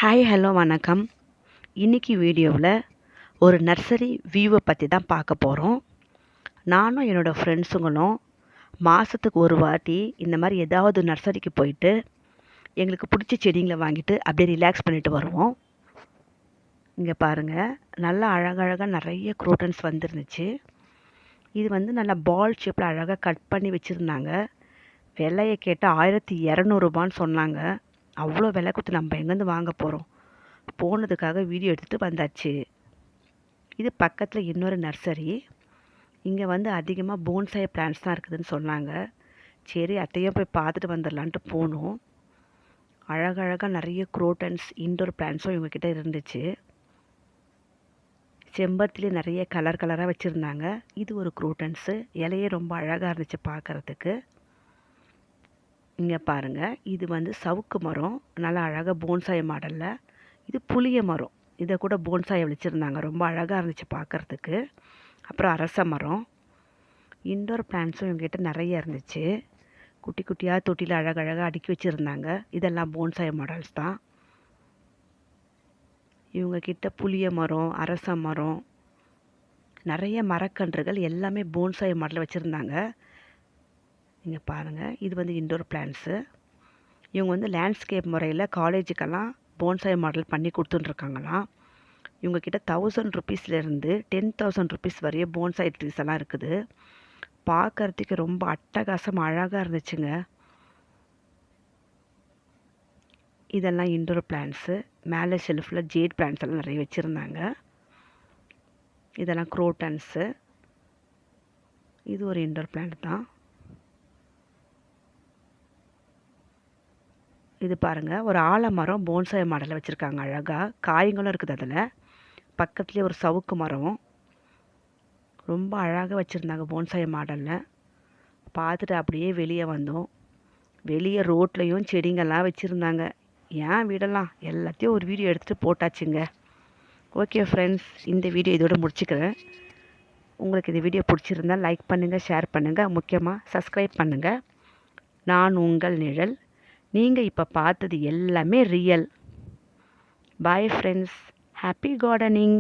Hi hello வணக்கம். இன்றைக்கி வீடியோவில் ஒரு நர்சரி வியூவை பற்றி தான் பார்க்க போகிறோம். நானும் என்னோடய ஃப்ரெண்ட்ஸுங்களும் மாதத்துக்கு ஒரு வாட்டி இந்த மாதிரி ஏதாவது நர்சரிக்கு போயிட்டு எங்களுக்கு பிடிச்ச செடிங்களை வாங்கிட்டு அப்படியே ரிலாக்ஸ் பண்ணிட்டு வருவோம். இங்கே பாருங்கள், நல்லா அழகழகாக நிறைய குரோட்டன்ஸ் வந்துருந்துச்சு. இது நல்லா பால் ஷேப்பில் அழகாக கட் பண்ணி வச்சுருந்தாங்க. விலையை கேட்டால் 1200 சொன்னாங்க. அவ்வளோ விலை கொடுத்து நம்ம எங்கேருந்து வாங்க போகிறோம்? போனதுக்காக வீடியோ எடுத்துகிட்டு வந்தாச்சு. இது பக்கத்தில் இன்னொரு நர்சரி. இங்கே அதிகமாக போன்சாய் பிளான்ட்ஸ் தான் இருக்குதுன்னு சொன்னாங்க. சரி, அத்தையும் போய் பார்த்துட்டு வந்துடலான்ட்டு போனோம். அழகழகாக நிறைய குரோட்டன்ஸ் இன்டோர் பிளான்ட்ஸும் இவங்கக்கிட்ட இருந்துச்சு. செம்பருத்திலே நிறைய கலர் கலராக வச்சுருந்தாங்க. இது ஒரு குரோட்டன்ஸு. இலையே ரொம்ப அழகாக இருந்துச்சு பார்க்குறதுக்கு. இங்கே பாருங்கள், இது சவுக்கு மரம். நல்லா அழகாக போன்சாய் மாடலில். இது புளிய மரம். இதை கூட போன்சாயை வச்சுருந்தாங்க. ரொம்ப அழகாக இருந்துச்சு பார்க்குறதுக்கு. அப்புறம் அரச மரம். இன்டோர் பிளான்ட்ஸும் இவங்ககிட்ட நிறைய இருந்துச்சு. குட்டி குட்டியாக தொட்டியில் அழகழகாக அடுக்கி வச்சுருந்தாங்க. இதெல்லாம் போன்சாய் மாடல்ஸ் தான். இவங்கக்கிட்ட புளிய மரம், அரச மரம், நிறைய மரக்கன்றுகள் எல்லாமே போன்சாய் மாடலில் வச்சுருந்தாங்க. இங்கே பாருங்கள், இது இன்டோர் பிளான்ட்ஸு. இவங்க லேண்ட்ஸ்கேப் முறையில் காலேஜுக்கெல்லாம் போன்சாய் மாடல் பண்ணி கொடுத்துட்டுருக்காங்களாம். இவங்கக்கிட்ட 1000 ருபீஸ்லேருந்து 10,000 ருபீஸ் வரையும் போன்சாய் ட்ரீஸ் எல்லாம் இருக்குது. பார்க்குறதுக்கு ரொம்ப அட்டகாசமாக அழகாக இருந்துச்சுங்க. இதெல்லாம் இன்டோர் பிளான்ட்ஸு. மேலே ஷெல்ஃபில் ஜேட் பிளான்ட்ஸ் எல்லாம் நிறைய வச்சுருந்தாங்க. இதெல்லாம் குரோட்டன்ஸு. இது ஒரு இன்டோர் பிளான்ட் தான். இது பாருங்கள், ஒரு ஆலமரம் போன்சாய் மாடலில் வச்சுருக்காங்க. அழகாக காய்களும் இருக்குது அதில். பக்கத்துலேயே ஒரு சவுக்கு மரம். ரொம்ப அழகாக வச்சுருந்தாங்க போன்சாய் மாடலில். பார்த்துட்டு அப்படியே வெளியே வந்தோம். வெளியே ரோட்லேயும் செடிங்கள்லாம் வச்சுருந்தாங்க. ஏன் விடலாம், எல்லாத்தையும் ஒரு வீடியோ எடுத்துகிட்டு போட்டாச்சுங்க. ஓகே ஃப்ரெண்ட்ஸ், இந்த வீடியோ இதோட முடிச்சுக்கிறேன். உங்களுக்கு இந்த வீடியோ பிடிச்சிருந்தால் லைக் பண்ணுங்கள், ஷேர் பண்ணுங்கள், முக்கியமாக சப்ஸ்கிரைப் பண்ணுங்கள். நான் உங்கள் நிழல். நீங்கள் இப்போ பார்த்தது எல்லாமே real. Bye friends. Happy gardening.